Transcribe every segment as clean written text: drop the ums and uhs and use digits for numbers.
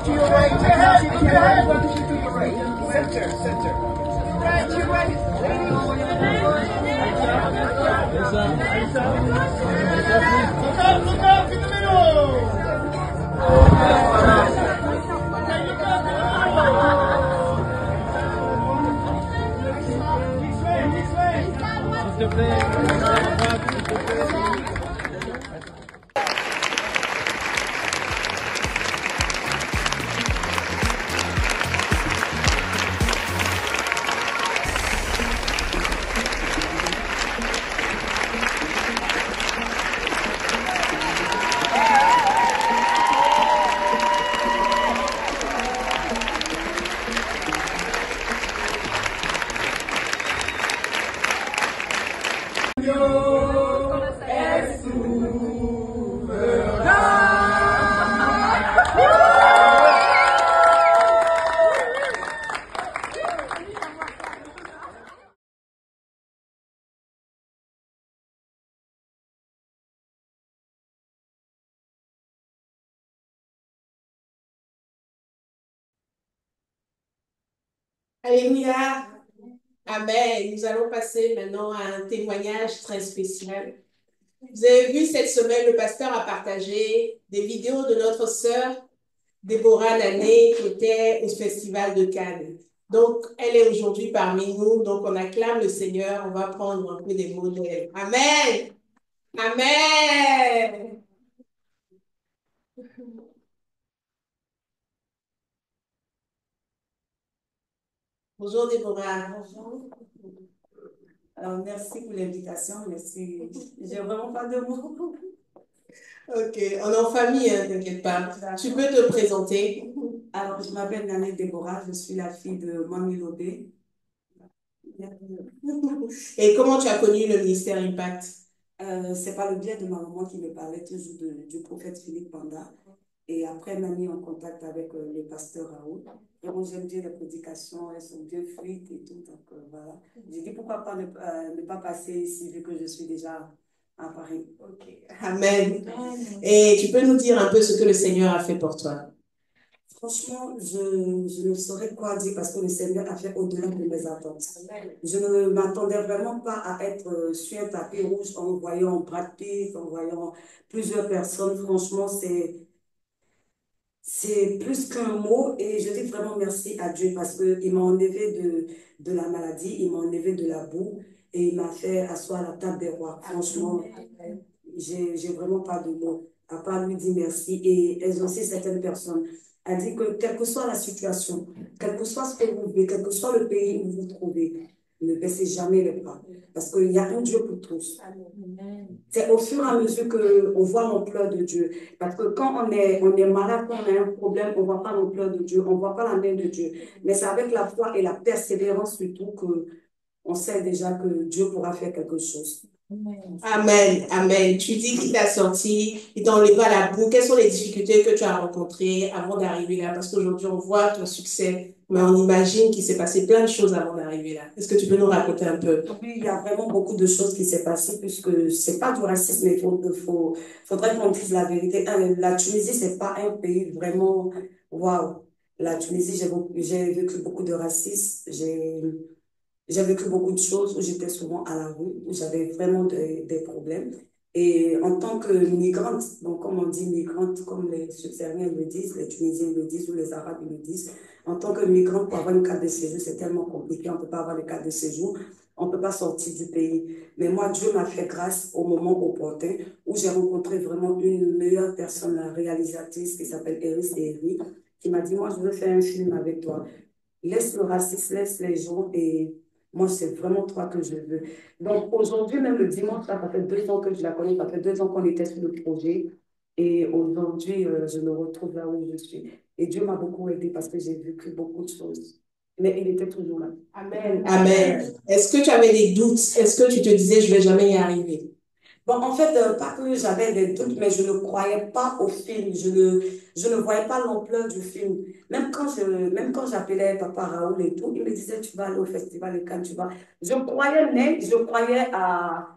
To your right, keep your head looking to your right. Center, center. Right, to your right. Look up in the middle. This way. Alléluia. Amen. Nous allons passer maintenant à un témoignage très spécial. Vous avez vu cette semaine, le pasteur a partagé des vidéos de notre sœur Déborah Nané qui était au Festival de Cannes. Donc, elle est aujourd'hui parmi nous. Donc, on acclame le Seigneur. On va prendre un peu des mots d'elle. Amen. Amen. Bonjour Déborah. Bonjour. Alors, merci pour l'invitation. Merci. J'ai vraiment pas de mots. Ok, on est en famille, hein, t'inquiète pas. Tu peux te présenter? Alors, je m'appelle Nané Déborah, je suis la fille de Mami Lobé. Et comment tu as connu le ministère Impact? C'est par le biais de ma maman qui me parlait toujours du prophète Philippe Panda. Et après, elle m'a mis en contact avec le pasteur Raoul. Vraiment, j'aime bien les prédications, elles sont bien fluides et tout. Donc, voilà. J'ai dit pourquoi pas ne pas passer ici, vu que je suis déjà à Paris. Ok. Amen. Et tu peux nous dire un peu ce que le Seigneur a fait pour toi? Franchement, je ne saurais quoi dire parce que le Seigneur a fait au-delà de mes attentes. Je ne m'attendais vraiment pas à être sur un tapis rouge en voyant Brad Pitt, en voyant plusieurs personnes. Franchement, c'est plus qu'un mot et je dis vraiment merci à Dieu parce qu'il m'a enlevé de la maladie, il m'a enlevé de la boue et il m'a fait asseoir à la table des rois. Franchement, j'ai vraiment pas de mots à part lui dire merci et exaucer certaines personnes. Elle dit que quelle que soit la situation, quel que soit ce que vous vivez, quel que soit le pays où vous vous trouvez, ne baissez jamais les bras parce qu'il y a un Dieu pour tous. C'est au fur et à mesure qu'on voit l'ampleur de Dieu. Parce que quand on est malade, quand on a un problème, on ne voit pas l'ampleur de Dieu, on ne voit pas la main de Dieu. Mais c'est avec la foi et la persévérance surtout qu'on sait déjà que Dieu pourra faire quelque chose. Amen, amen. Tu dis qu'il t'a sorti, il t'a enlevé à la boue. Quelles sont les difficultés que tu as rencontrées avant d'arriver là? Parce qu'aujourd'hui, on voit ton succès, mais on imagine qu'il s'est passé plein de choses avant d'arriver là. Est-ce que tu peux nous raconter un peu? Oui, il y a vraiment beaucoup de choses qui s'est passées puisque c'est pas du racisme, mais faudrait qu'on dise la vérité. La Tunisie, c'est pas un pays vraiment waouh. La Tunisie, j'ai vécu beaucoup de racisme, j'ai vécu beaucoup de choses où j'étais souvent à la rue, où j'avais vraiment des problèmes. Et en tant que migrante, donc comme on dit migrante, comme les Subsahariens le disent, les Tunisiens le disent ou les Arabes le disent, en tant que migrante, pour avoir une carte de séjour, c'est tellement compliqué, on ne peut pas avoir une carte de séjour, on ne peut pas sortir du pays. Mais moi, Dieu m'a fait grâce au moment opportun où j'ai rencontré vraiment une meilleure personne, la réalisatrice qui s'appelle Eris Eri, qui m'a dit, moi, je veux faire un film avec toi. Laisse le racisme, laisse les gens et moi, c'est vraiment toi que je veux. Donc, aujourd'hui, même le dimanche, là, ça fait 2 ans que je la connais, ça fait 2 ans qu'on était sur le projet. Et aujourd'hui, je me retrouve là où je suis. Et Dieu m'a beaucoup aidé parce que j'ai vécu beaucoup de choses. Mais il était toujours là. Amen, amen. Est-ce que tu avais des doutes? Est-ce que tu te disais, je ne vais jamais y arriver? Bon, en fait, pas que j'avais des doutes, mais je ne croyais pas au film. Je ne voyais pas l'ampleur du film. Même quand j'appelais Papa Raoul et tout, il me disait, tu vas aller au festival de Cannes, tu vas. Je croyais, mais je croyais à.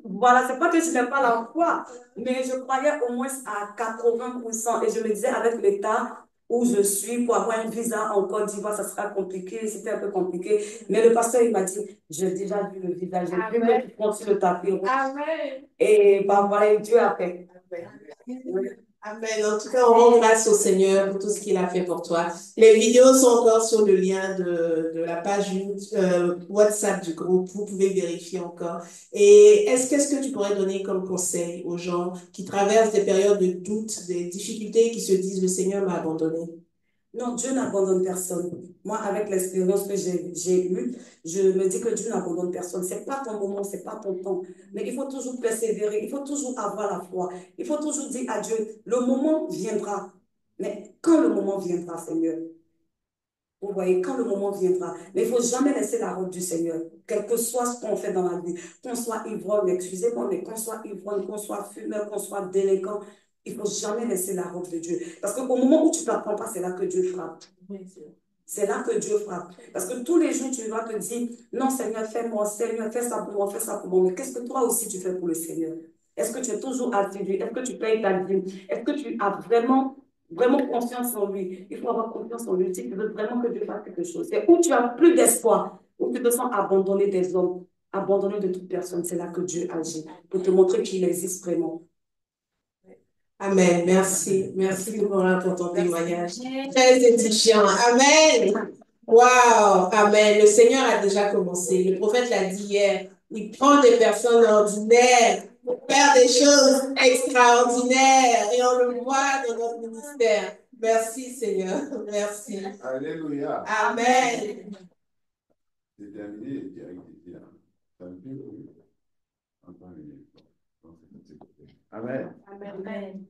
Voilà, c'est pas que je n'ai pas la foi, mais je croyais au moins à 80%. Et je me disais, avec l'État, où je suis pour avoir un visa en Côte d'Ivoire, ça sera compliqué, c'était un peu compliqué. Mais le pasteur, il m'a dit, j'ai déjà vu le visa, j'ai vu me prendre sur le tapis rouge. Amen. Et bah voilà, Dieu a fait. Amen. En tout cas, on rend grâce au Seigneur pour tout ce qu'il a fait pour toi. Les vidéos sont encore sur le lien de la page WhatsApp du groupe. Vous pouvez vérifier encore. Et qu'est-ce que tu pourrais donner comme conseil aux gens qui traversent des périodes de doute, des difficultés, qui se disent le Seigneur m'a abandonné? Non, Dieu n'abandonne personne. Moi, avec l'expérience que j'ai eue, je me dis que Dieu n'abandonne personne. C'est pas ton moment, c'est pas ton temps. Mais il faut toujours persévérer, il faut toujours avoir la foi. Il faut toujours dire à Dieu, le moment viendra. Mais quand le moment viendra, Seigneur, vous voyez, quand le moment viendra. Mais il ne faut jamais laisser la route du Seigneur. Quel que soit ce qu'on fait dans la vie, qu'on soit ivrogne, excusez-moi, mais qu'on soit ivrogne, qu'on soit fumeur, qu'on soit délinquant, il ne faut jamais laisser la route de Dieu. Parce qu'au moment où tu ne t'apprends pas, c'est là que Dieu frappe. C'est là que Dieu frappe. Parce que tous les jours, tu vas te dire, non Seigneur, fais-moi, Seigneur, fais ça pour moi, fais ça pour moi. Mais qu'est-ce que toi aussi tu fais pour le Seigneur? Est-ce que tu es toujours assidu? Est-ce que tu payes ta dîme? Est-ce que tu as vraiment confiance en lui? Il faut avoir confiance en lui. Si tu veux vraiment que Dieu fasse quelque chose. C'est où tu as plus d'espoir, où tu te sens abandonné des hommes, abandonné de toute personne. C'est là que Dieu agit pour te montrer qu'il existe vraiment. Amen. Merci. Merci pour ton témoignage. Très édifiant. Amen. Wow. Amen. Le Seigneur a déjà commencé. Le prophète l'a dit hier. Il prend des personnes ordinaires pour faire des choses extraordinaires et on le voit dans notre ministère. Merci Seigneur. Merci. Alléluia. Amen. C'est terminé direct ici. Amen. Amen.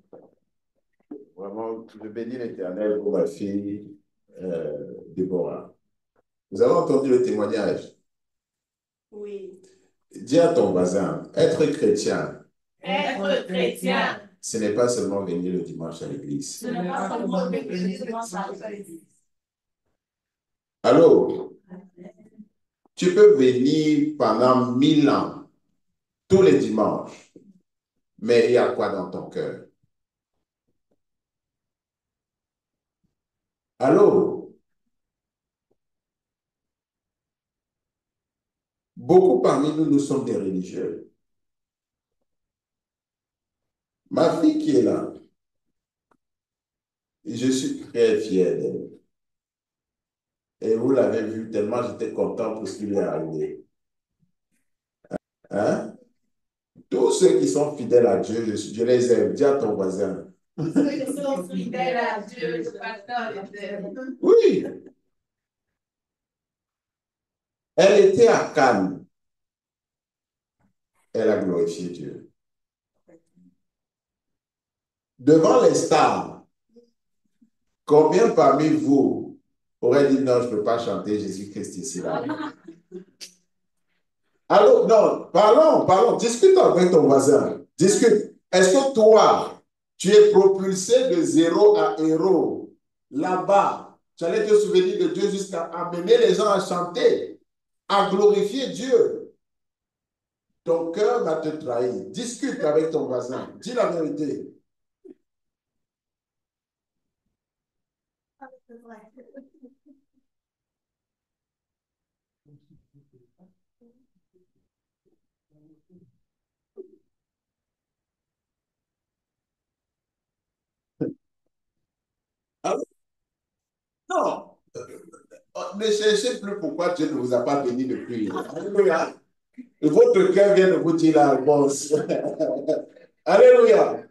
Vraiment, je bénis l'Éternel pour ma fille Déborah. Vous avez entendu le témoignage? Oui. Dis à ton voisin, être chrétien. Être chrétien. Ce n'est pas seulement venir le dimanche à l'église. Ce n'est pas seulement venir le dimanche à l'église. Allô? Tu peux venir pendant 1000 ans, tous les dimanches, mais il y a quoi dans ton cœur? Allô? Beaucoup parmi nous, nous sommes des religieux. Ma fille qui est là, je suis très fier d'elle. Et vous l'avez vu, tellement j'étais content pour ce qui lui est arrivé. Hein? Tous ceux qui sont fidèles à Dieu, je les aime. Dis à ton voisin. Ceux qui sont fidèles à Dieu, le pasteur les aime. Oui. Elle était à Cannes. Elle a glorifié Dieu. Devant les stars, combien parmi vous auraient dit non, je ne peux pas chanter Jésus-Christ ici là? Allô, non, parlons, discute avec ton voisin. Discute. Est-ce que toi, tu es propulsé de zéro à héros là-bas? Tu allais te souvenir de Dieu jusqu'à amener les gens à chanter, à glorifier Dieu. Ton cœur va te trahir. Discute avec ton voisin. Dis la vérité. Ah, non. Ne cherchez plus pourquoi Dieu ne vous a pas béni depuis. Alléluia. Votre cœur vient de vous dire la réponse. Alléluia.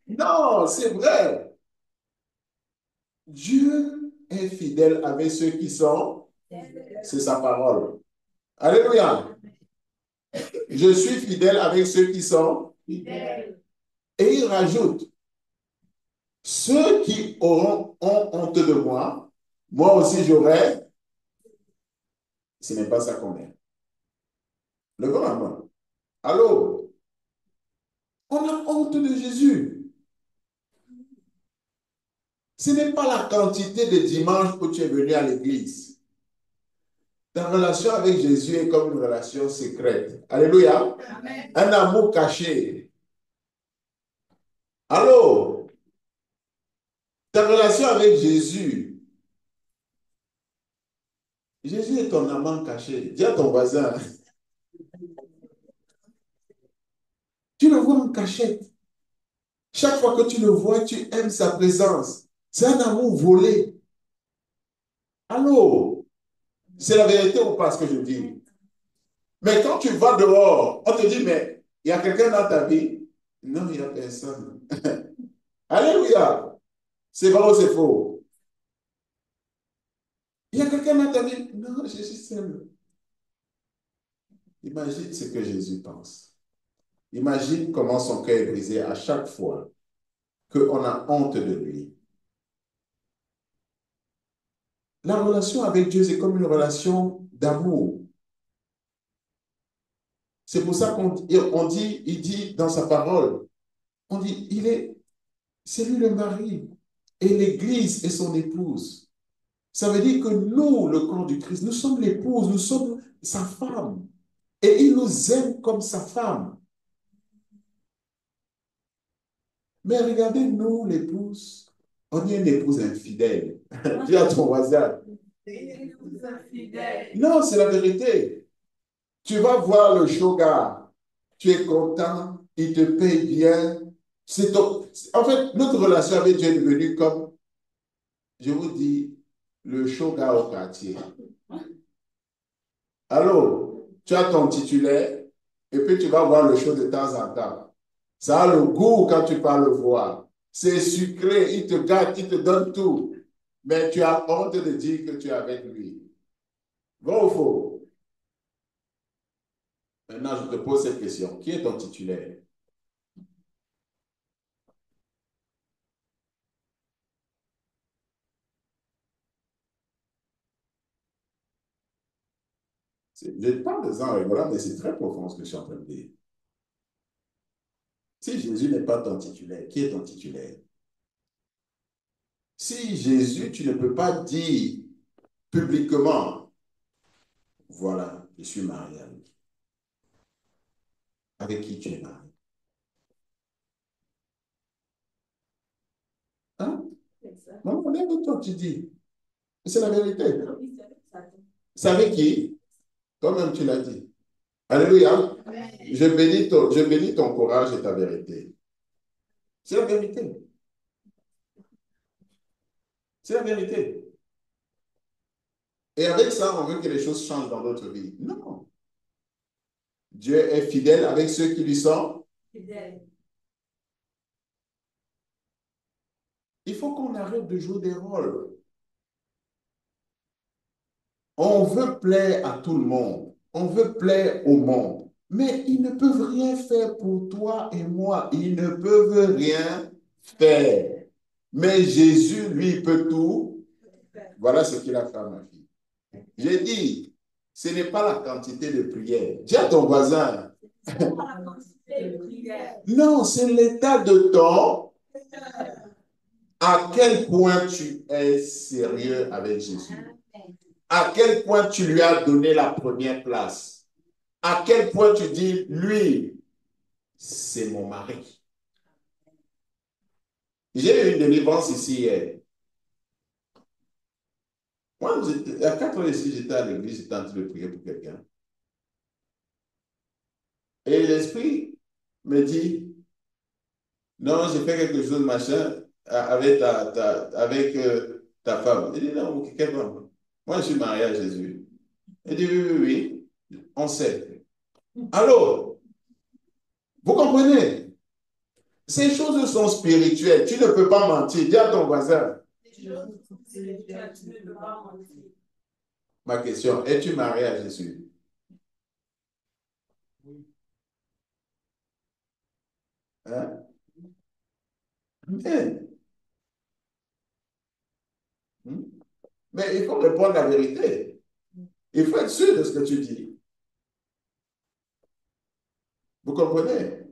Non, c'est vrai. Dieu est fidèle avec ceux qui sont. C'est sa parole. Alléluia. Je suis fidèle avec ceux qui sont fidèles. Et il rajoute, ceux qui ont honte de moi, moi aussi j'aurai. Ce n'est pas ça qu'on est. Levons la main. Allô? On a honte de Jésus. Ce n'est pas la quantité de dimanches où tu es venu à l'église. Ta relation avec Jésus est comme une relation secrète. Alléluia. Amen. Un amour caché. Allô? Ta relation avec Jésus. Jésus est ton amant caché. Dis à ton voisin. Tu le vois en cachette. Chaque fois que tu le vois, tu aimes sa présence. C'est un amour volé. Allô? C'est la vérité ou pas ce que je dis? Mais quand tu vas dehors, on te dit, mais il y a quelqu'un dans ta vie? Non, il n'y a personne. Alléluia. C'est vrai ou c'est faux? Il y a quelqu'un dans ta vie? Non, je suis seul. Imagine ce que Jésus pense. Imagine comment son cœur est brisé à chaque fois qu'on a honte de lui. La relation avec Dieu, c'est comme une relation d'amour. C'est pour ça il dit dans sa parole, on dit, c'est lui le mari, et l'Église est son épouse. Ça veut dire que nous, le corps du Christ, nous sommes l'épouse, nous sommes sa femme. Et il nous aime comme sa femme. Mais regardez, nous, l'épouse, on est une épouse infidèle. Dis à ton voisin. Non, c'est la vérité. Tu vas voir le shoga, tu es content, il te paye bien. En fait, notre relation avec Dieu est devenue comme, je vous dis, le shoga au quartier. Allô, tu as ton titulaire et puis tu vas voir le show de temps en temps. Ça a le goût quand tu pars le voir. C'est sucré, il te gâte, il te donne tout. Mais tu as honte de dire que tu es avec lui. Vrai ou faux? Maintenant, je te pose cette question. Qui est ton titulaire? Je parle de ça en rigolant, mais c'est très profond ce que je suis en train de dire. Si Jésus n'est pas ton titulaire, qui est ton titulaire? Si Jésus, tu ne peux pas dire publiquement, voilà, je suis marié avec lui. Avec qui tu es marié? Hein? Non, même toi, tu dis. C'est la vérité. C'est avec qui? Toi-même, tu l'as dit. Alléluia. Je bénis ton courage et ta vérité. C'est la vérité. C'est la vérité. Et avec ça, on veut que les choses changent dans notre vie. Non. Dieu est fidèle avec ceux qui lui sont fidèles. Il faut qu'on arrête de jouer des rôles. On veut plaire à tout le monde. On veut plaire au monde. Mais ils ne peuvent rien faire pour toi et moi. Ils ne peuvent rien faire. Mais Jésus, lui, peut tout. Voilà ce qu'il a fait à ma fille. J'ai dit, ce n'est pas la quantité de prière. Dis à ton voisin. Non, c'est l'état de ton. À quel point tu es sérieux avec Jésus? À quel point tu lui as donné la première place? À quel point tu dis, lui, c'est mon mari. J'ai eu une délivrance ici hier. Moi, à 4 heures ici, j'étais à l'église, j'étais en train de prier pour quelqu'un. Et l'esprit me dit, non, j'ai fait quelque chose, machin, avec ta femme. Il dit, non, quelle femme? Moi, je suis marié à Jésus. Il dit, oui, oui, oui, on sait. Alors, vous comprenez? Ces choses sont spirituelles. Tu ne peux pas mentir. Dis à ton voisin. Ma question, es-tu marié à Jésus? Hein? Mais, mais il faut répondre la vérité. Il faut être sûr de ce que tu dis. Vous comprenez?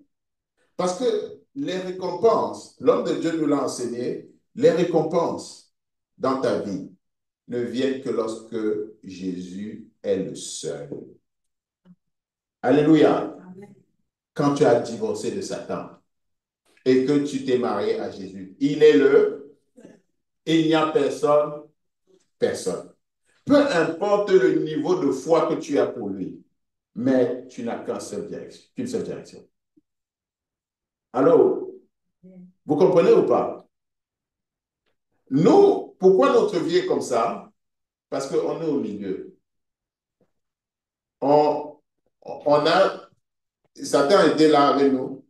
Parce que les récompenses, l'homme de Dieu nous l'a enseigné, les récompenses dans ta vie ne viennent que lorsque Jésus est le seul. Alléluia. Quand tu as divorcé de Satan et que tu t'es marié à Jésus, il est le... il n'y a personne, personne. Peu importe le niveau de foi que tu as pour lui, mais tu n'as qu'une seule direction. Alors, vous comprenez ou pas? Nous, pourquoi notre vie est comme ça? Parce qu'on est au milieu. Satan était là avec nous.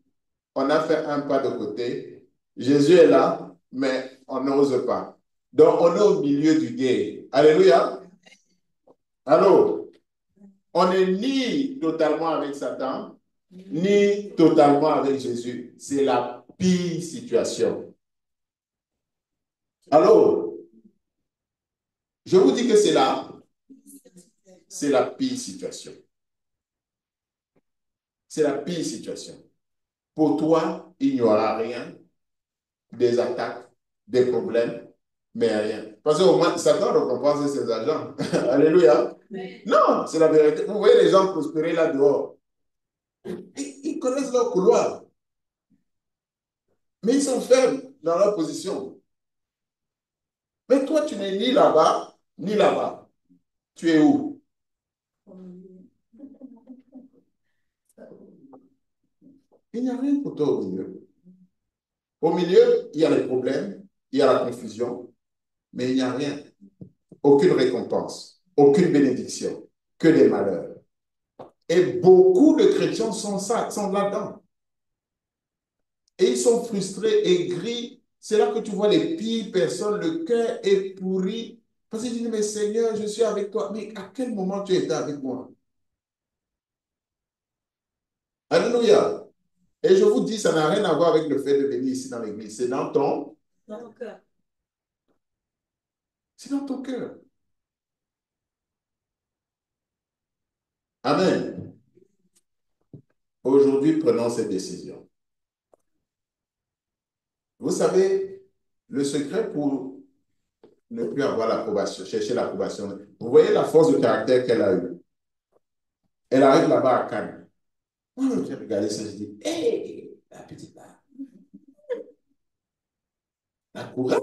On a fait un pas de côté. Jésus est là, mais on n'ose pas. Donc, on est au milieu du gué. Alléluia. Alors, on n'est ni totalement avec Satan, ni totalement avec Jésus. C'est la pire situation. Alors, je vous dis que c'est la pire situation. C'est la pire situation. Pour toi, il n'y aura rien, des attaques, des problèmes, mais rien. Parce qu'au moins, Satan récompense ses agents. Alléluia. Non, c'est la vérité. Vous voyez les gens prospérer là dehors. Ils connaissent leur couloir. Mais ils sont faibles dans leur position. Mais toi, tu n'es ni là-bas, ni là-bas. Tu es où? Il n'y a rien pour toi au milieu. Au milieu, il y a les problèmes, il y a la confusion, mais il n'y a rien. Aucune récompense, aucune bénédiction, que des malheurs. Et beaucoup de chrétiens sont là-dedans. Et ils sont frustrés, aigris. C'est là que tu vois les pires personnes, le cœur est pourri. Parce qu'ils disent, mais Seigneur, je suis avec toi. Mais à quel moment tu étais avec moi? Alléluia. Et je vous dis, ça n'a rien à voir avec le fait de venir ici dans l'église. C'est dans ton cœur. C'est dans ton cœur. Amen. Aujourd'hui, prenons cette décision. Vous savez, le secret pour ne plus avoir l'approbation, chercher l'approbation, vous voyez la force de caractère qu'elle a eue. Elle arrive là-bas à Cannes. Moi, j'ai regardé ça, je dis, hé, la petite là. La courage,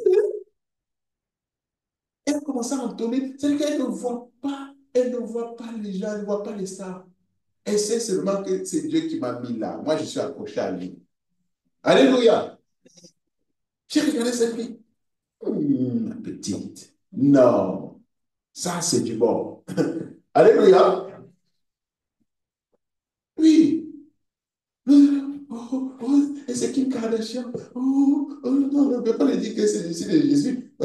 elle commence à entonner. C'est-à-dire qu'elle ne voit pas, les gens, elle ne voit pas les stars. Elle sait seulement que c'est Dieu qui m'a mis là. Moi, je suis accroché à lui. Alléluia. J'ai regardé cette fille. Ma petite. Non. Ça, c'est du bon. Alléluia. Oui. Et c'est Kim Kardashian. Non, on ne peut pas lui dire que c'est Jésus de Jésus.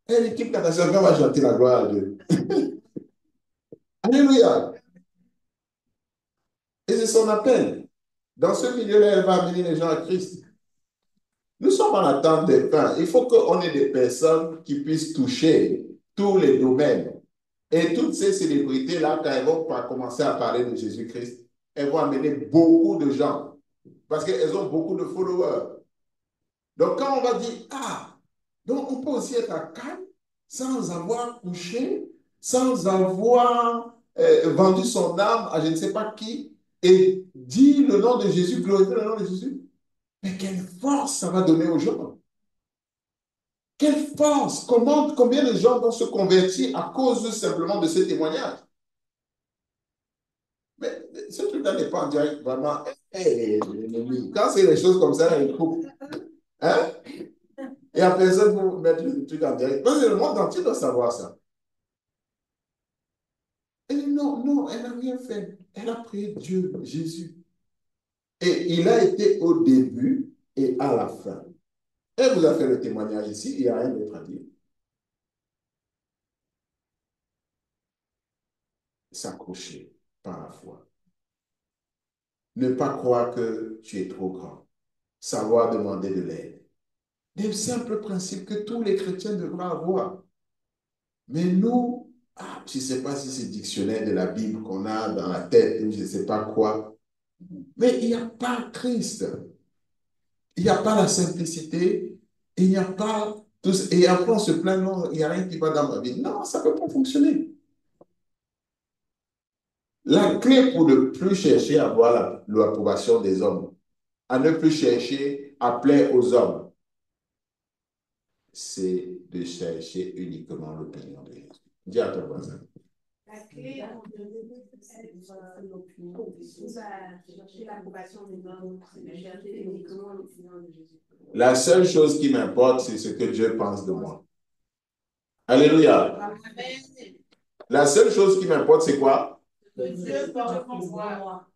Elle est Kim Kardashian, elle va chanter la gloire à Dieu. Alléluia. Et c'est son appel. Dans ce milieu-là, elle va amener les gens à Christ. Nous sommes en attente des fins. Il faut qu'on ait des personnes qui puissent toucher tous les domaines. Et toutes ces célébrités-là, quand elles vont commencer à parler de Jésus-Christ, elles vont amener beaucoup de gens. Parce qu'elles ont beaucoup de followers. Donc, quand on va dire, donc on peut aussi être à Cannes sans avoir couché, sans avoir vendu son âme à je ne sais pas qui, et dire le nom de Jésus, glorifier le nom de Jésus. Mais quelle force ça va donner aux gens? Quelle force! Combien de gens vont se convertir à cause simplement de ce témoignage? Mais ce truc-là n'est pas en direct, vraiment. Quand c'est des choses comme ça, il coupe. Hein? Et à personne pour mettre le truc en direct. Parce que le monde entier doit savoir ça. Et non, elle n'a rien fait. Elle a prié Dieu, Jésus. Et il a été au début et à la fin. Elle vous a fait le témoignage ici, il n'y a rien d'autre à dire. S'accrocher par la foi. Ne pas croire que tu es trop grand. Savoir demander de l'aide. Des simples principes que tous les chrétiens devraient avoir. Mais nous, je ne sais pas si c'est le dictionnaire de la Bible qu'on a dans la tête ou je ne sais pas quoi. Mais il n'y a pas Christ. Il n'y a pas la simplicité. Il n'y a pas tout ça. Et après on se plaint, non, il n'y a rien qui va dans ma vie. Non, ça ne peut pas fonctionner. La clé pour ne plus chercher à avoir l'approbation des hommes, à ne plus chercher à plaire aux hommes, c'est de chercher uniquement l'opinion de Jésus. Dis à ton voisin. La clé chercher l'approbation des hommes, c'est de chercher uniquement l'opinion de Jésus. La seule chose qui m'importe, c'est ce que Dieu pense de moi. Alléluia. Amen. La seule chose qui m'importe, c'est quoi? Que Dieu pense de moi.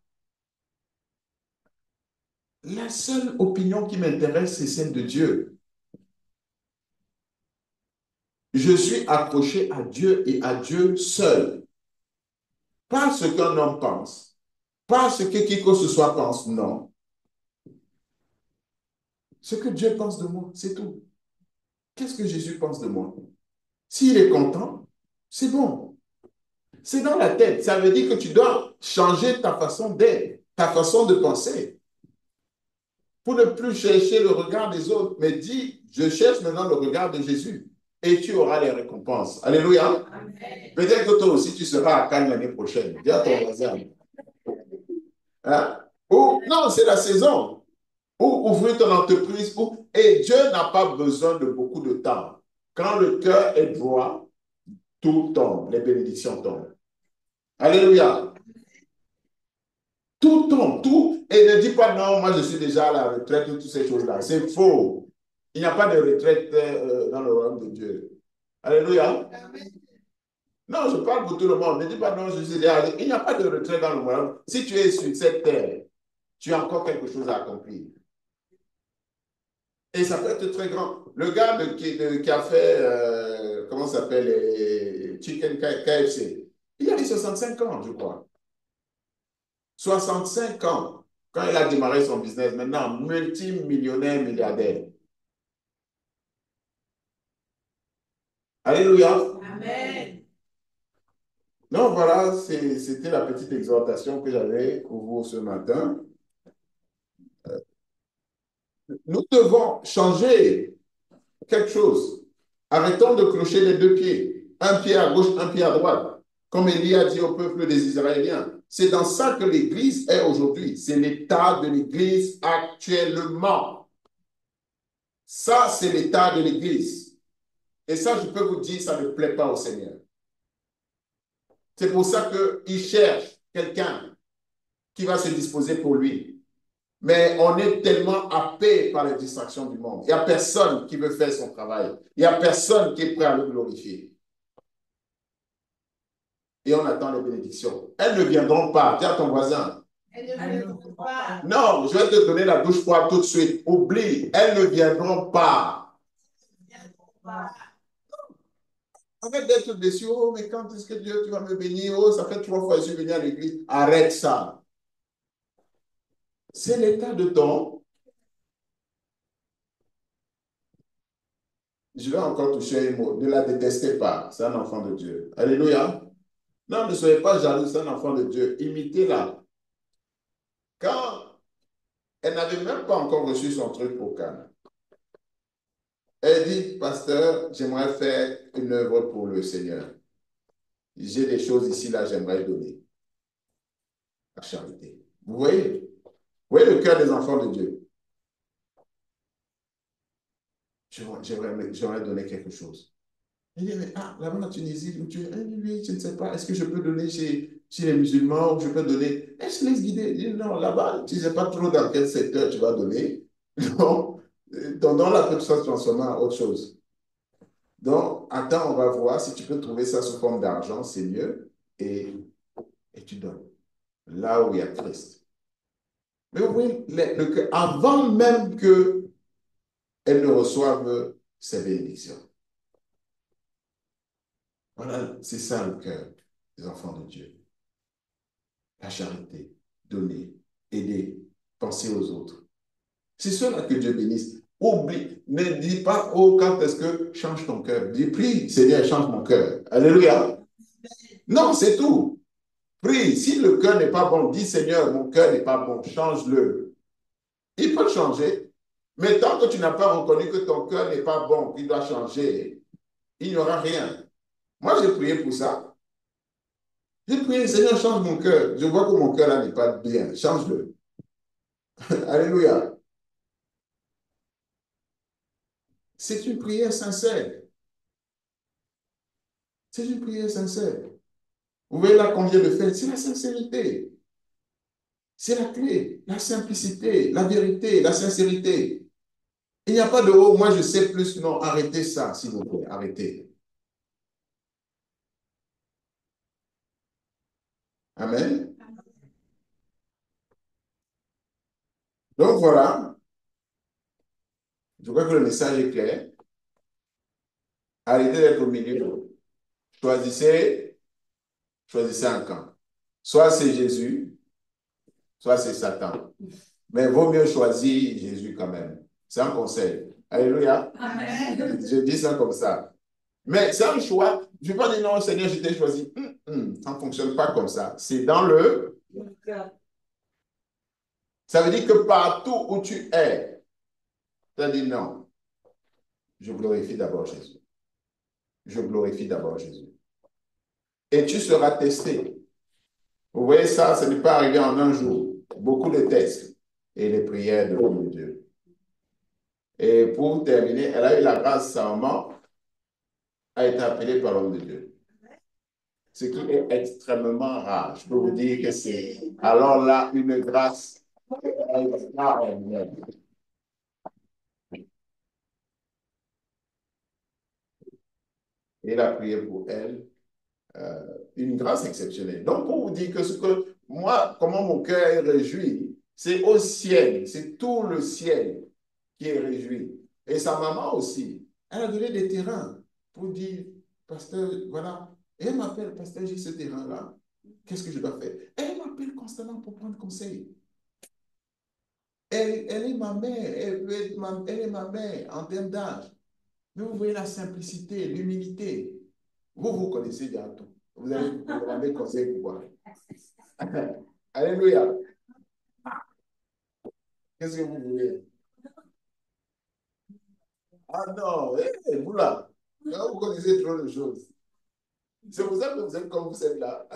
La seule opinion qui m'intéresse, c'est celle de Dieu. Je suis accroché à Dieu et à Dieu seul. Pas ce qu'un homme pense. Pas ce que qui que ce soit pense, non. Ce que Dieu pense de moi, c'est tout. Qu'est-ce que Jésus pense de moi? S'il est content, c'est bon. C'est dans la tête. Ça veut dire que tu dois changer ta façon d'être, ta façon de penser. Pour ne plus chercher le regard des autres, mais dis, je cherche maintenant le regard de Jésus. Et tu auras les récompenses. Alléluia. Peut-être que toi aussi, tu seras à Cannes l'année prochaine. Dis à ton voisin. Hein? Ou, non, c'est la saison. Ou ouvrir ton entreprise. Et Dieu n'a pas besoin de beaucoup de temps. Quand le cœur est droit, tout tombe. Les bénédictions tombent. Alléluia. Tout tombe, tout. Et ne dis pas non, moi je suis déjà à la retraite ou toutes ces choses-là. C'est faux. Il n'y a pas de retraite dans le royaume de Dieu. Alléluia. Non, je parle pour tout le monde. Ne dis pas non, je suis déjà. Il n'y a pas de retraite dans le royaume. Si tu es sur cette terre, tu as encore quelque chose à accomplir. Et ça peut être très grand. Le gars qui a fait, comment ça s'appelle, les Chicken KFC, il a eu 65 ans, je crois. 65 ans, quand il a démarré son business, maintenant multimillionnaire, milliardaire. Alléluia. Amen. Donc voilà, c'était la petite exhortation que j'avais pour vous ce matin. Nous devons changer quelque chose. Arrêtons de clocher les deux pieds. Un pied à gauche, un pied à droite. Comme Élie a dit au peuple des Israéliens. C'est dans ça que l'Église est aujourd'hui. C'est l'état de l'Église actuellement. Ça, c'est l'état de l'Église. Et ça, je peux vous dire, ça ne plaît pas au Seigneur. C'est pour ça qu'il cherche quelqu'un qui va se disposer pour lui. Mais on est tellement happé par les distractions du monde. Il n'y a personne qui veut faire son travail. Il n'y a personne qui est prêt à le glorifier. Et on attend les bénédictions. Elles ne viendront pas. Dis à ton voisin. Elles ne viendront pas. Non, je vais te donner la douche froide tout de suite. Oublie. Elles ne viendront pas. Arrête d'être déçu. Oh, mais quand est-ce que Dieu, tu vas me bénir? Oh, ça fait 3 fois que je suis venu à l'église. Arrête ça. C'est l'état de ton. Je vais encore toucher un mot. Ne la détestez pas. C'est un enfant de Dieu. Alléluia. Non, ne soyez pas jaloux. C'est un enfant de Dieu. Imitez-la. Quand elle n'avait même pas encore reçu son truc pour Cannes, elle dit, pasteur, j'aimerais faire une œuvre pour le Seigneur. J'ai des choses ici, là, j'aimerais donner. La charité. Vous voyez? Vous voyez le cœur des enfants de Dieu? J'aimerais donner quelque chose. Il dit, mais là-bas en Tunisie, où tu es, oui, je ne sais pas, est-ce que je peux donner chez les musulmans ou je peux donner. Elle se laisse guider. Il dit, non, là-bas, tu ne sais pas trop dans quel secteur tu vas donner. Donc, ton don-là peut se transformer en autre chose. Donc, attends, on va voir si tu peux trouver ça sous forme d'argent, c'est mieux. Et tu donnes. Là où il y a Christ. Mais vous voyez, avant même qu'elles ne reçoivent ces bénédictions. Voilà, c'est ça le cœur des enfants de Dieu. La charité, donner, aider, penser aux autres. C'est cela que Dieu bénisse. Oublie, ne dis pas, oh, quand est-ce que change ton cœur? Dis, prie, Seigneur, change mon cœur. Alléluia. Non, c'est tout. Prie. Si le cœur n'est pas bon, dis, Seigneur, mon cœur n'est pas bon, change-le. Il peut changer. Mais tant que tu n'as pas reconnu que ton cœur n'est pas bon, qu'il doit changer, il n'y aura rien. Moi, j'ai prié pour ça. J'ai prié, Seigneur, change mon cœur. Je vois que mon cœur là n'est pas bien. Change-le. Alléluia. C'est une prière sincère. C'est une prière sincère. Vous voyez là combien de fait? C'est la sincérité. C'est la clé, la simplicité, la vérité, la sincérité. Il n'y a pas de oh, moi je sais plus. Non, arrêtez ça, s'il vous plaît, arrêtez. Amen. Donc voilà, je crois que le message est clair. Arrêtez d'être au milieu. Choisissez, choisissez un camp. Soit c'est Jésus, soit c'est Satan. Mais vaut mieux choisir Jésus quand même. C'est un conseil. Alléluia. Amen. Je dis ça comme ça. Mais c'est un choix. Je ne vais pas dire non, Seigneur, je t'ai choisi. Ça ne fonctionne pas comme ça. C'est dans le... Ça veut dire que partout où tu es, tu as dit non. Je glorifie d'abord Jésus. Je glorifie d'abord Jésus. Et tu seras testé. Vous voyez ça, ça n'est pas arrivé en un jour. Beaucoup de tests et les prières de l'homme de Dieu. Et pour terminer, elle a eu la grâce, sa maman a été appelée par l'homme de Dieu. Ce qui est extrêmement rare. Je peux vous dire que c'est alors là une grâce extraordinaire. Et il a prié pour elle une grâce exceptionnelle. Donc, pour vous dire que ce que moi, comment mon cœur est réjoui, c'est au ciel, c'est tout le ciel qui est réjoui. Et sa maman aussi, elle a donné des terrains pour dire, pasteur, voilà. Et elle m'appelle, pasteur, j'ai ce terrain-là. Qu'est-ce que je dois faire? Elle m'appelle constamment pour prendre conseil. Elle est ma mère, elle est ma mère en termes d'âge. Mais vous voyez la simplicité, l'humilité. Vous connaissez déjà tout. Vous allez vous demander conseil pour quoi? Alléluia. Qu'est-ce que vous voulez? Ah non, vous là, vous connaissez trop de choses. C'est pour ça que vous êtes comme vous êtes là.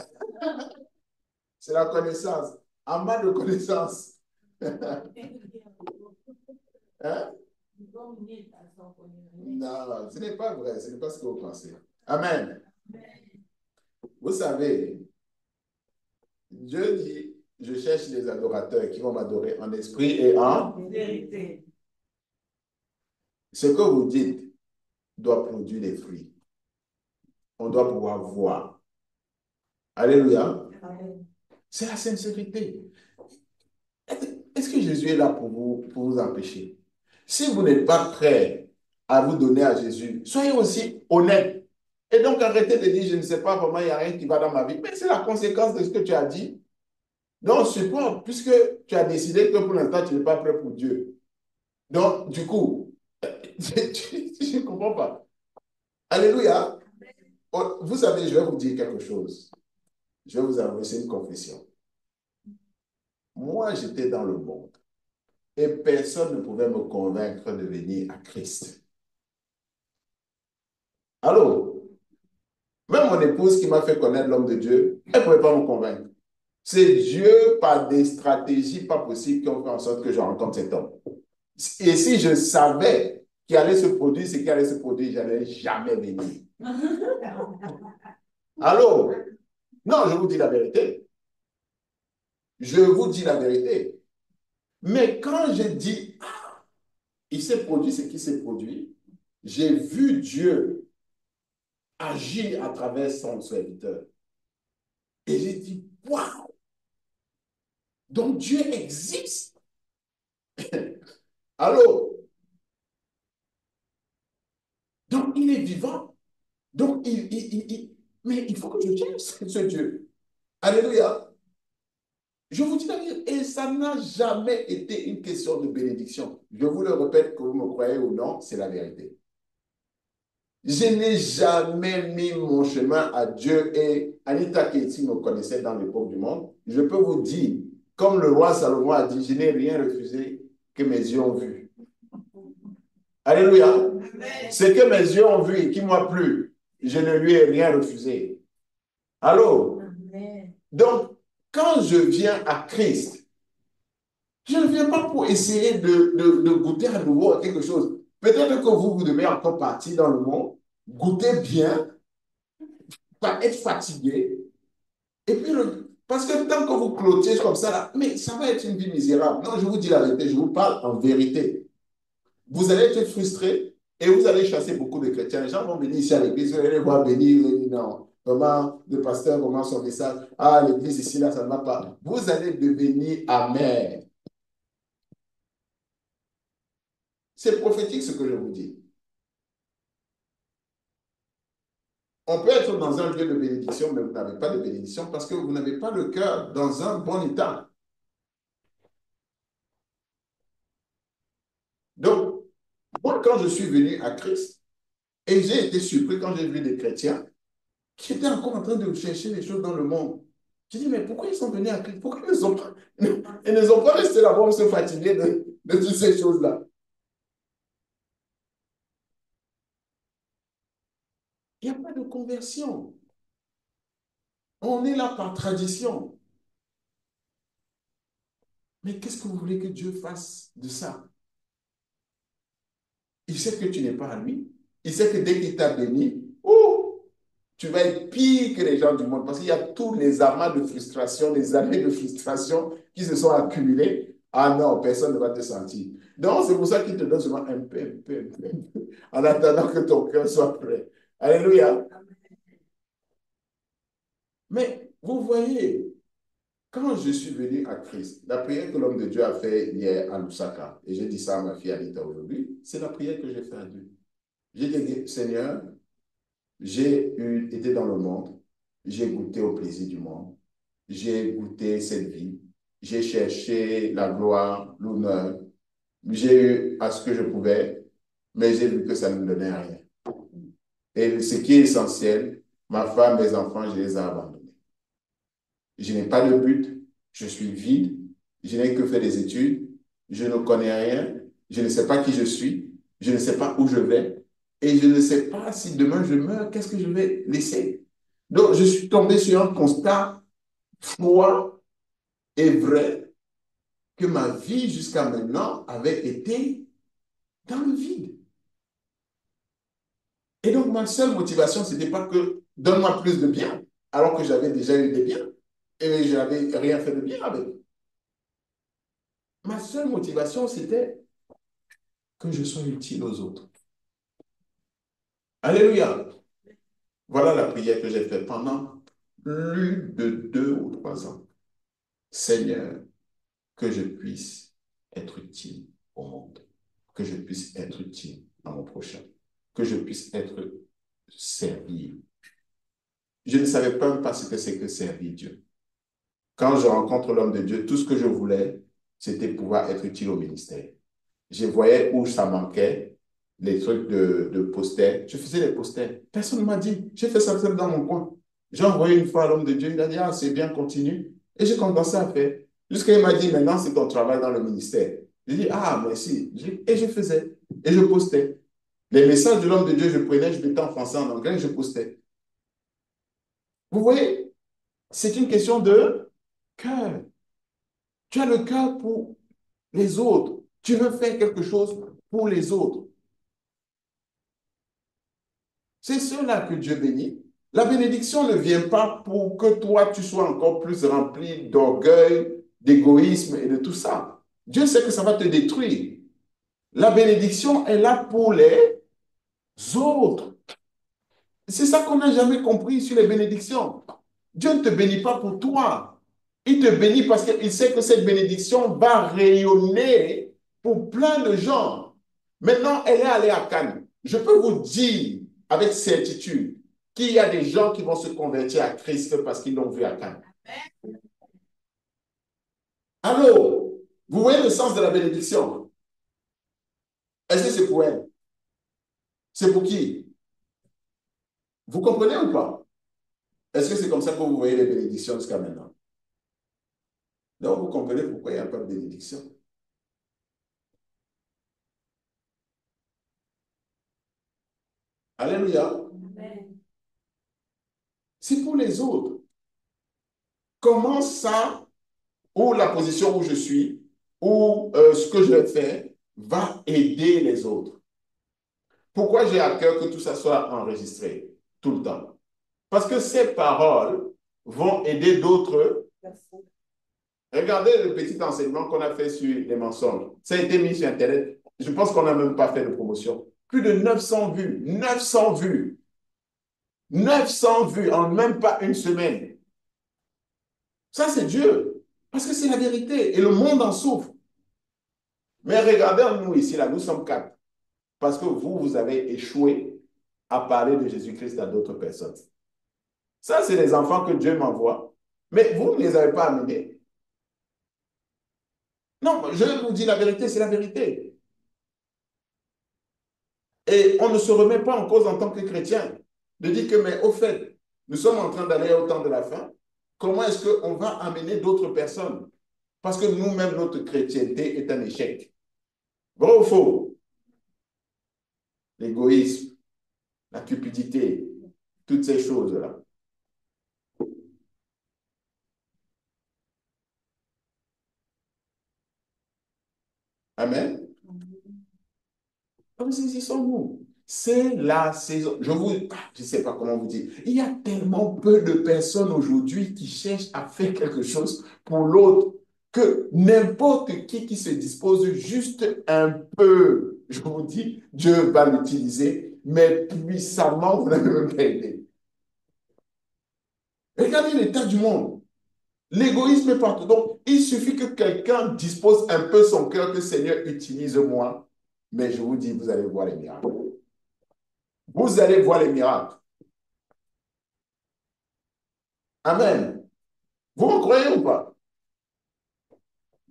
C'est la connaissance. En bas de connaissance. Hein? Non, ce n'est pas vrai. Ce n'est pas ce que vous pensez. Amen. Vous savez, Dieu dit, je cherche les adorateurs qui vont m'adorer en esprit et en vérité. Ce que vous dites doit produire des fruits. On doit pouvoir voir. Alléluia. C'est la sincérité. Est-ce que Jésus est là pour vous empêcher? Si vous n'êtes pas prêt à vous donner à Jésus, soyez aussi honnête. Et donc arrêtez de dire, je ne sais pas vraiment, il n'y a rien qui va dans ma vie. Mais c'est la conséquence de ce que tu as dit. Donc, supporte, puisque tu as décidé que pour l'instant, tu n'es pas prêt pour Dieu. Donc, du coup, je ne comprends pas. Alléluia. Vous savez, je vais vous dire quelque chose. Je vais vous avouer, c'est une confession. Moi, j'étais dans le monde et personne ne pouvait me convaincre de venir à Christ. Allô? Même mon épouse qui m'a fait connaître l'homme de Dieu, elle ne pouvait pas me convaincre. C'est Dieu, par des stratégies pas possibles, qui ont fait en sorte que je rencontre cet homme. Et si je savais qu'il allait se produire ce qui allait se produire, je n'allais jamais venir. Allô? Non, je vous dis la vérité. Je vous dis la vérité. Mais quand je dis, ah, il s'est produit ce qui s'est produit, j'ai vu Dieu agir à travers son serviteur. Et j'ai dit, waouh! Donc Dieu existe. Allô? Donc il est vivant. Donc mais il faut que je cherche ce Dieu. Alléluia. Je vous dis la vérité, et ça n'a jamais été une question de bénédiction. Je vous le répète, que vous me croyez ou non, c'est la vérité. Je n'ai jamais mis mon chemin à Dieu, et Anita Keiti me connaissait dans l'époque du monde. Je peux vous dire, comme le roi Salomon a dit, je n'ai rien refusé que mes yeux ont vu. Alléluia. Ce que mes yeux ont vu et qui m'a plu, je ne lui ai rien refusé. Allô? Amen. Donc, quand je viens à Christ, je ne viens pas pour essayer de goûter à nouveau à quelque chose. Peut-être que vous devez encore partir dans le monde, goûter bien, pas être fatigué. Et puis, parce que tant que vous clôturez comme ça, là, mais ça va être une vie misérable. Non, je vous dis la vérité, je vous parle en vérité. Vous allez être frustré et vous allez chasser beaucoup de chrétiens. Les gens vont venir ici à l'église, vous allez les voir venir, non. Vraiment, le pasteur, vraiment son message. Ah, l'église ici, là, ça ne va pas. Vous allez devenir amer. C'est prophétique ce que je vous dis. On peut être dans un lieu de bénédiction, mais vous n'avez pas de bénédiction parce que vous n'avez pas le cœur dans un bon état. Donc, moi, quand je suis venu à Christ, et j'ai été surpris quand j'ai vu des chrétiens qui étaient encore en train de chercher des choses dans le monde. J'ai dit, mais pourquoi ils sont venus à Christ? Pourquoi ils ne sont pas restés là-bas pour se fatiguer de toutes ces choses-là? Il n'y a pas de conversion. On est là par tradition. Mais qu'est-ce que vous voulez que Dieu fasse de ça? Il sait que tu n'es pas à lui. Il sait que dès qu'il t'a béni, tu vas être pire que les gens du monde parce qu'il y a tous les amas de frustration, les années de frustration qui se sont accumulés. Ah non, personne ne va te sentir. Donc, c'est pour ça qu'il te donne seulement un peu, en attendant que ton cœur soit prêt. Alléluia. Mais vous voyez, quand je suis venu à Christ, la prière que l'homme de Dieu a fait hier à Lusaka, et j'ai dit ça à ma fille Anita aujourd'hui, c'est la prière que j'ai faite à Dieu. J'ai dit, Seigneur, j'ai été dans le monde, j'ai goûté au plaisir du monde, j'ai goûté cette vie, j'ai cherché la gloire, l'honneur, j'ai eu à ce que je pouvais, mais j'ai vu que ça ne me donnait rien. Et ce qui est essentiel, ma femme, mes enfants, je les ai abandonnés. Je n'ai pas de but, je suis vide, je n'ai que fait des études, je ne connais rien, je ne sais pas qui je suis, je ne sais pas où je vais, et je ne sais pas si demain je meurs, qu'est-ce que je vais laisser. Donc, je suis tombé sur un constat froid et vrai que ma vie jusqu'à maintenant avait été dans le vide. Et donc, ma seule motivation, ce n'était pas que donne-moi plus de biens, alors que j'avais déjà eu des biens et je n'avais rien fait de bien avec. Ma seule motivation, c'était que je sois utile aux autres. Alléluia. Voilà la prière que j'ai faite pendant plus de 2 ou 3 ans. Seigneur, que je puisse être utile au monde, que je puisse être utile à mon prochain, que je puisse être servi. Je ne savais même pas ce que c'est que servir Dieu. Quand je rencontre l'homme de Dieu, tout ce que je voulais, c'était pouvoir être utile au ministère. Je voyais où ça manquait, les trucs de posters. Je faisais les posters. Personne ne m'a dit. J'ai fait ça seul dans mon coin. J'ai envoyé une fois à l'homme de Dieu. Il a dit, ah, c'est bien, continue. Et j'ai commencé à faire. Jusqu'à il m'a dit, maintenant, c'est ton travail dans le ministère. J'ai dit, ah, merci. Et je faisais. Et je postais. Les messages de l'homme de Dieu, je prenais, je mettais en français, en anglais, et je postais. Vous voyez, c'est une question de cœur. Tu as le cœur pour les autres. Tu veux faire quelque chose pour les autres. C'est cela que Dieu bénit. La bénédiction ne vient pas pour que toi, tu sois encore plus rempli d'orgueil, d'égoïsme et de tout ça. Dieu sait que ça va te détruire. La bénédiction est là pour les autres. C'est ça qu'on n'a jamais compris sur les bénédictions. Dieu ne te bénit pas pour toi. Il te bénit parce qu'il sait que cette bénédiction va rayonner pour plein de gens. Maintenant, elle est allée à Cannes. Je peux vous dire avec certitude qu'il y a des gens qui vont se convertir à Christ parce qu'ils l'ont vu à Cannes. Allô? Vous voyez le sens de la bénédiction? Est-ce que c'est pour elle? C'est pour qui? Vous comprenez ou pas? Est-ce que c'est comme ça que vous voyez les bénédictions jusqu'à maintenant? Donc, vous comprenez pourquoi il n'y a pas de bénédiction. Alléluia. C'est pour les autres. Comment ça, ou la position où je suis, ou ce que je vais faire, va aider les autres? Pourquoi j'ai à cœur que tout ça soit enregistré tout le temps? Parce que ces paroles vont aider d'autres. Regardez le petit enseignement qu'on a fait sur les mensonges. Ça a été mis sur Internet. Je pense qu'on n'a même pas fait de promotion. Plus de 900 vues. 900 vues. 900 vues en même pas une semaine. Ça, c'est Dieu. Parce que c'est la vérité. Et le monde en souffre. Mais regardez, nous ici, là, nous sommes 4. Parce que vous avez échoué à parler de Jésus-Christ à d'autres personnes. Ça, c'est les enfants que Dieu m'envoie. Mais vous ne les avez pas amenés. Non, je vous dis la vérité, c'est la vérité. Et on ne se remet pas en cause en tant que chrétien. De dire que, mais au fait, nous sommes en train d'aller au temps de la fin. Comment est-ce qu'on va amener d'autres personnes? Parce que nous-mêmes, notre chrétienté est un échec. Vrai ou faux? L'égoïsme, la cupidité, toutes ces choses-là. Amen. Comme saisissons-nous. C'est la saison. Je ne sais pas comment vous dire. Il y a tellement peu de personnes aujourd'hui qui cherchent à faire quelque chose pour l'autre que n'importe qui se dispose juste un peu, je vous dis, Dieu va l'utiliser, mais puissamment, vous n'avez même pas aidé. Regardez l'état du monde. L'égoïsme est partout. Donc, il suffit que quelqu'un dispose un peu son cœur, que Seigneur, utilise-moi. Mais je vous dis, vous allez voir les miracles. Vous allez voir les miracles. Amen. Vous me croyez ou pas?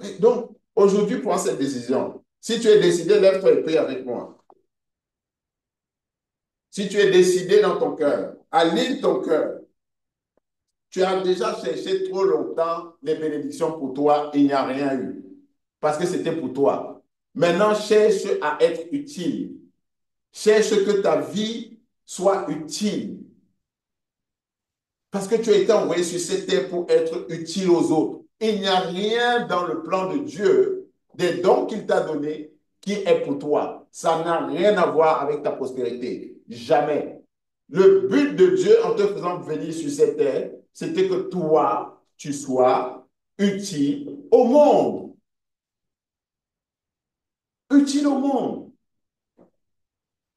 Et donc, aujourd'hui, prends cette décision. Si tu es décidé, lève-toi et prie avec moi. Si tu es décidé dans ton cœur, aligne ton cœur. Tu as déjà cherché trop longtemps les bénédictions pour toi, il n'y a rien eu. Parce que c'était pour toi. Maintenant, cherche à être utile. Cherche que ta vie soit utile. Parce que tu as été envoyé sur cette terre pour être utile aux autres. Il n'y a rien dans le plan de Dieu, des dons qu'il t'a donnés, qui est pour toi. Ça n'a rien à voir avec ta prospérité. Jamais. Le but de Dieu en te faisant venir sur cette terre, c'était que toi, tu sois utile au monde. Utile au monde.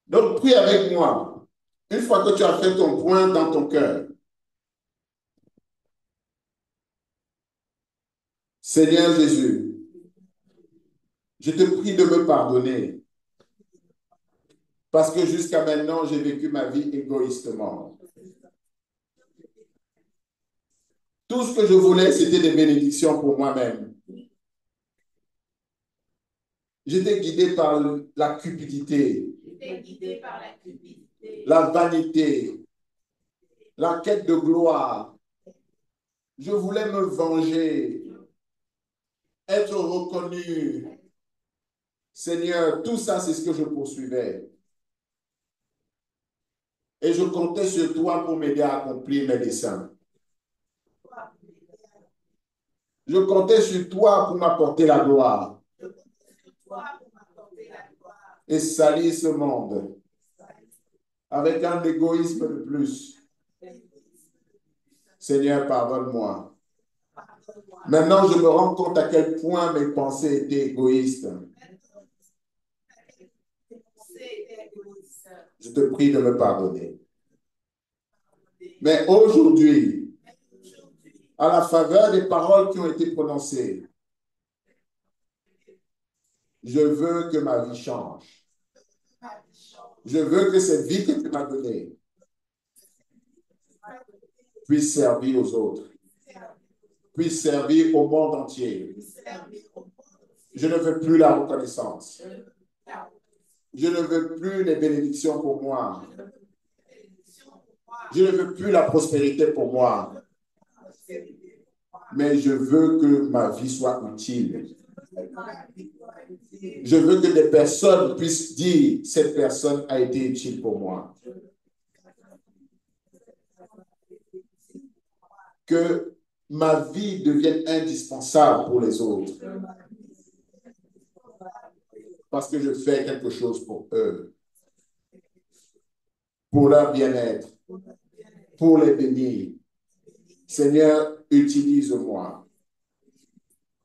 Donc, prie avec moi. Une fois que tu as fait ton point dans ton cœur, Seigneur Jésus, je te prie de me pardonner parce que jusqu'à maintenant, j'ai vécu ma vie égoïstement. Tout ce que je voulais, c'était des bénédictions pour moi-même. J'étais guidé par la cupidité, la vanité, la quête de gloire. Je voulais me venger, être reconnu. Seigneur, tout ça, c'est ce que je poursuivais. Et je comptais sur toi pour m'aider à accomplir mes desseins. Je comptais sur toi pour m'apporter la gloire. Et salir ce monde avec un égoïsme de plus. Seigneur, pardonne-moi. Maintenant, je me rends compte à quel point mes pensées étaient égoïstes. Je te prie de me pardonner. Mais aujourd'hui, à la faveur des paroles qui ont été prononcées, je veux que ma vie change. Je veux que cette vie que tu m'as donnée puisse servir aux autres, puisse servir au monde entier. Je ne veux plus la reconnaissance. Je ne veux plus les bénédictions pour moi. Je ne veux plus la prospérité pour moi. Mais je veux que ma vie soit utile. Je veux que des personnes puissent dire, cette personne a été utile pour moi. Que ma vie devienne indispensable pour les autres. Parce que je fais quelque chose pour eux. pour leur bien-être, pour les bénir. Seigneur, utilise-moi.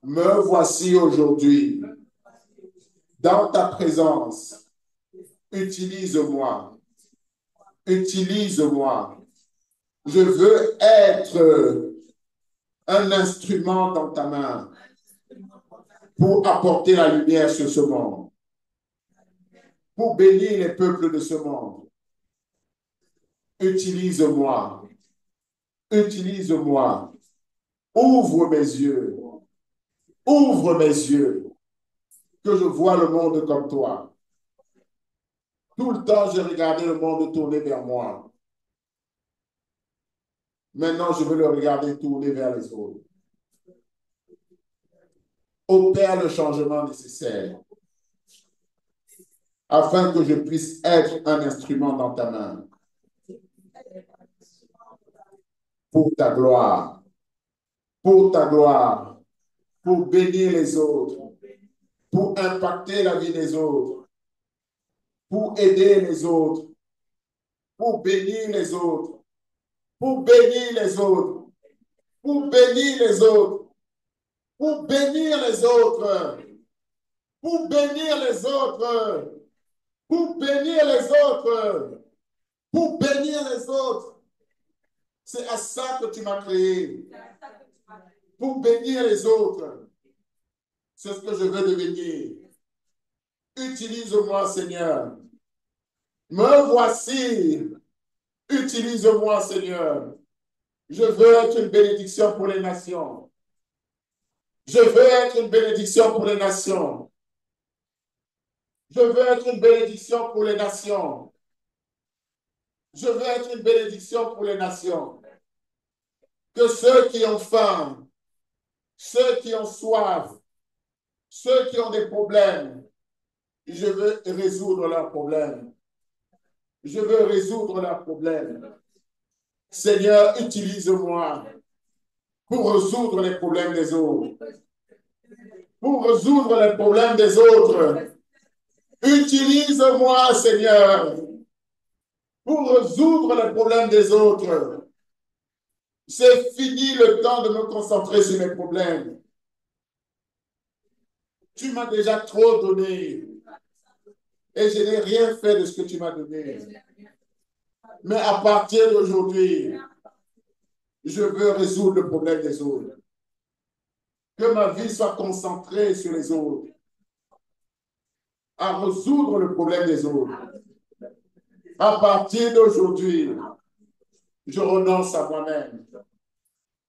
Me voici aujourd'hui dans ta présence. Utilise-moi. Utilise-moi. Je veux être un instrument dans ta main pour apporter la lumière sur ce monde, pour bénir les peuples de ce monde. Utilise-moi. Utilise-moi. Ouvre mes yeux. Ouvre mes yeux. Que je vois le monde comme toi. Tout le temps, j'ai regardé le monde tourner vers moi. Maintenant, je veux le regarder tourner vers les autres. Opère le changement nécessaire afin que je puisse être un instrument dans ta main pour ta gloire, pour ta gloire, pour bénir les autres, pour impacter la vie des autres, pour aider les autres, pour bénir les autres, pour bénir les autres, pour bénir les autres, pour bénir les autres, pour bénir les autres, pour bénir les autres, pour bénir les autres. C'est à ça que tu m'as créé, pour bénir les autres. C'est ce que je veux devenir. Utilise-moi, Seigneur. Me voici. Utilise-moi, Seigneur. Je veux être une bénédiction pour les nations. Je veux être une bénédiction pour les nations. Je veux être une bénédiction pour les nations. Je veux être une bénédiction pour les nations. Que ceux qui ont faim, ceux qui ont soif, ceux qui ont des problèmes, je veux résoudre leurs problèmes. Je veux résoudre leurs problèmes. Seigneur, utilise-moi pour résoudre les problèmes des autres. Pour résoudre les problèmes des autres. Utilise-moi, Seigneur, pour résoudre les problèmes des autres. C'est fini le temps de me concentrer sur mes problèmes. Tu m'as déjà trop donné et je n'ai rien fait de ce que tu m'as donné. Mais à partir d'aujourd'hui, je veux résoudre le problème des autres. Que ma vie soit concentrée sur les autres, à résoudre le problème des autres. À partir d'aujourd'hui, je renonce à moi-même.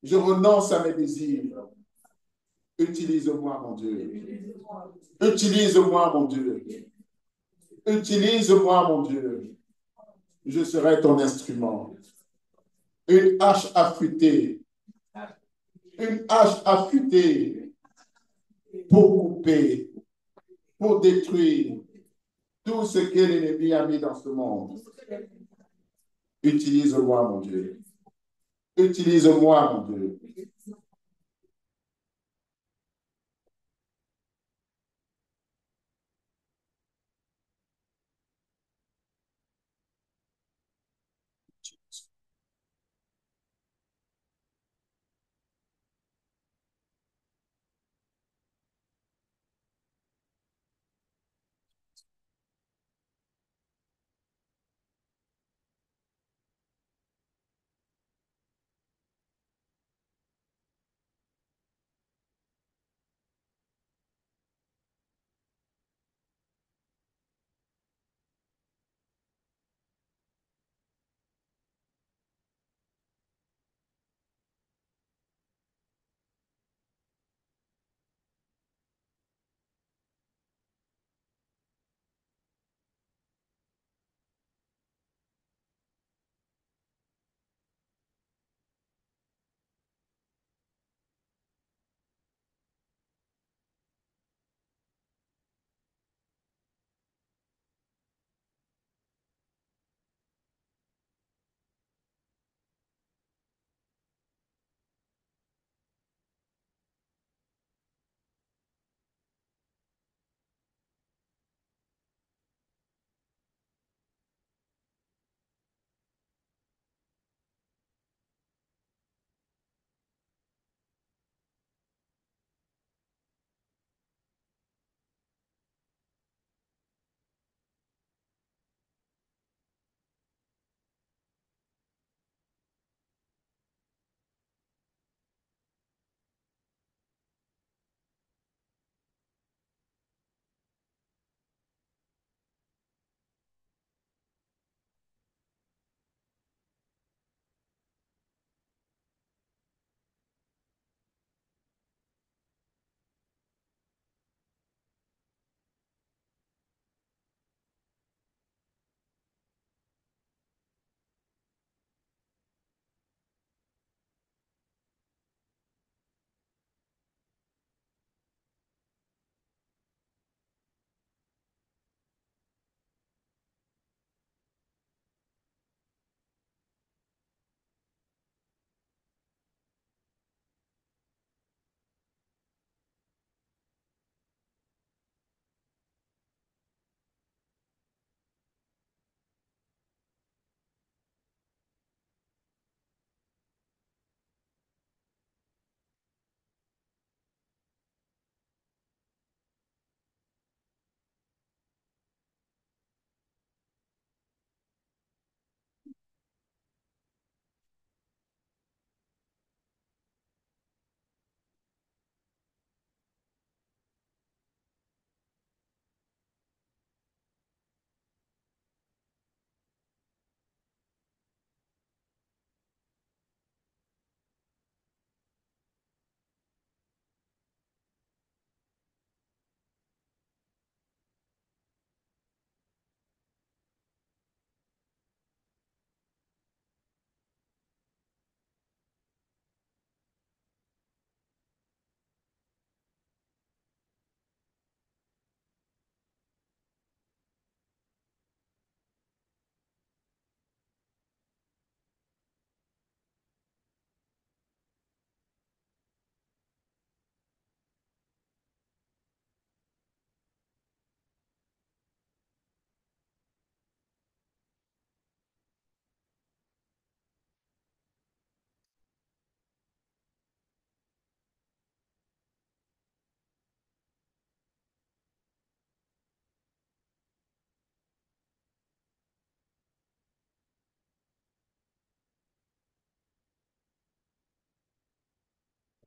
Je renonce à mes désirs. Utilise-moi, mon Dieu. Utilise-moi, mon Dieu. Utilise-moi, mon Dieu. Je serai ton instrument. Une hache affûtée. Une hache affûtée pour couper, pour détruire tout ce que l'ennemi a mis dans ce monde. Utilise-moi, mon Dieu. Utilise-moi, mon Dieu.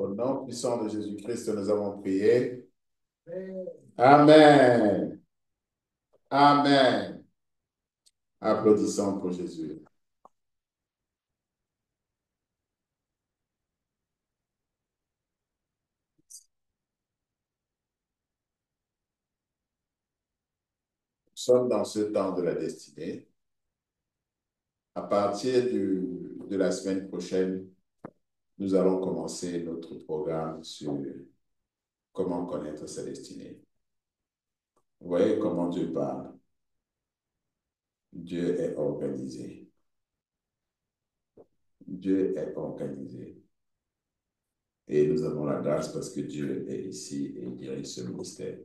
Au nom puissant de Jésus-Christ, nous avons prié. Amen. Amen. Applaudissons pour Jésus. Nous sommes dans ce temps de la destinée. À partir de la semaine prochaine, nous allons commencer notre programme sur comment connaître sa destinée. Vous voyez comment Dieu parle. Dieu est organisé. Dieu est organisé. Et nous avons la grâce parce que Dieu est ici et il dirige ce ministère.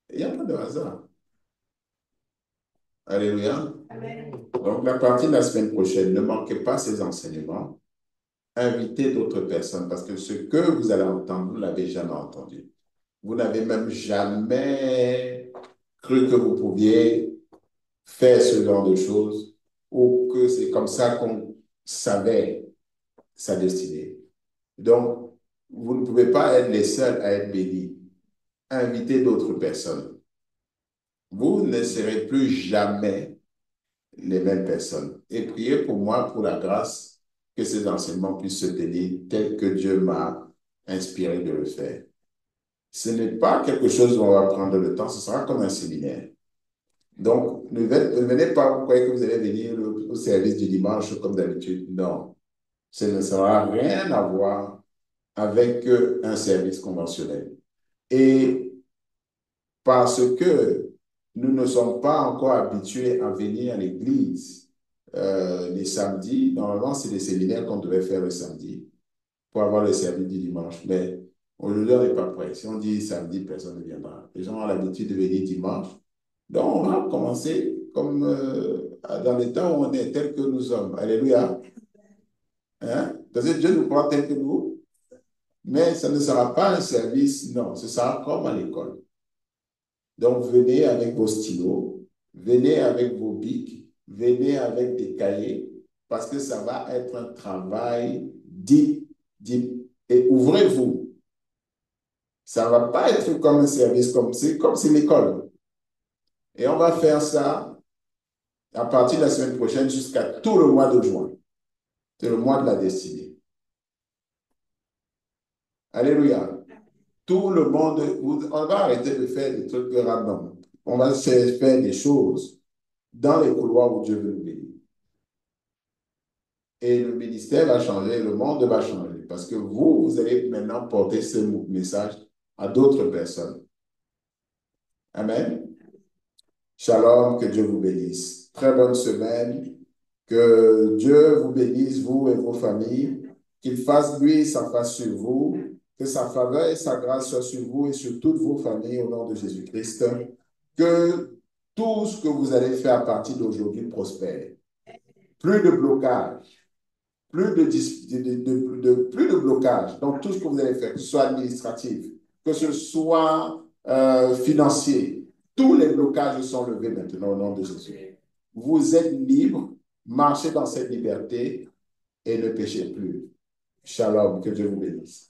Il n'y a pas de hasard. Alléluia. Amen. Donc, la partie de la semaine prochaine, ne manquez pas ces enseignements. Invitez d'autres personnes parce que ce que vous allez entendre, vous ne l'avez jamais entendu. Vous n'avez même jamais cru que vous pouviez faire ce genre de choses ou que c'est comme ça qu'on savait sa destinée. Donc, vous ne pouvez pas être les seuls à être bénis. Invitez d'autres personnes. Vous ne serez plus jamais les mêmes personnes. Et priez pour moi, pour la grâce, que ces enseignements puissent se tenir tel que Dieu m'a inspiré de le faire. Ce n'est pas quelque chose où on va prendre le temps, ce sera comme un séminaire. Donc, ne venez pas, vous croyez que vous allez venir au service du dimanche comme d'habitude. Non, ce ne sera rien à voir avec un service conventionnel. Et parce que nous ne sommes pas encore habitués à venir à l'église les samedis, normalement, c'est des séminaires qu'on devait faire le samedi pour avoir le service du dimanche. Mais aujourd'hui, on n'est pas prêt. Si on dit samedi, personne ne viendra. Les gens ont l'habitude de venir dimanche. Donc, on va commencer comme dans les temps où on est, tel que nous sommes. Alléluia. Hein? Parce que Dieu nous prend tel que nous, mais ça ne sera pas un service, non, ce sera comme à l'école. Donc, venez avec vos stylos, venez avec vos bics, venez avec des cahiers, parce que ça va être un travail deep, deep. Et ouvrez-vous. Ça ne va pas être comme un service, comme c'est l'école. Et on va faire ça à partir de la semaine prochaine jusqu'à tout le mois de juin. C'est le mois de la destinée. Alléluia. Tout le monde, on va arrêter de faire des trucs random. On va faire des choses dans les couloirs où Dieu veut nous bénir. Et le ministère va changer, le monde va changer. Parce que vous allez maintenant porter ce message à d'autres personnes. Amen. Shalom, que Dieu vous bénisse. Très bonne semaine. Que Dieu vous bénisse, vous et vos familles. Qu'il fasse lui sa face sur vous. Que sa faveur et sa grâce soient sur vous et sur toutes vos familles au nom de Jésus-Christ. Que tout ce que vous allez faire à partir d'aujourd'hui prospère. Plus de blocage. Plus de blocage dans tout ce que vous allez faire, que ce soit administratif, que ce soit financier. Tous les blocages sont levés maintenant au nom de Jésus. Vous êtes libre, marchez dans cette liberté et ne péchez plus. Shalom, que Dieu vous bénisse.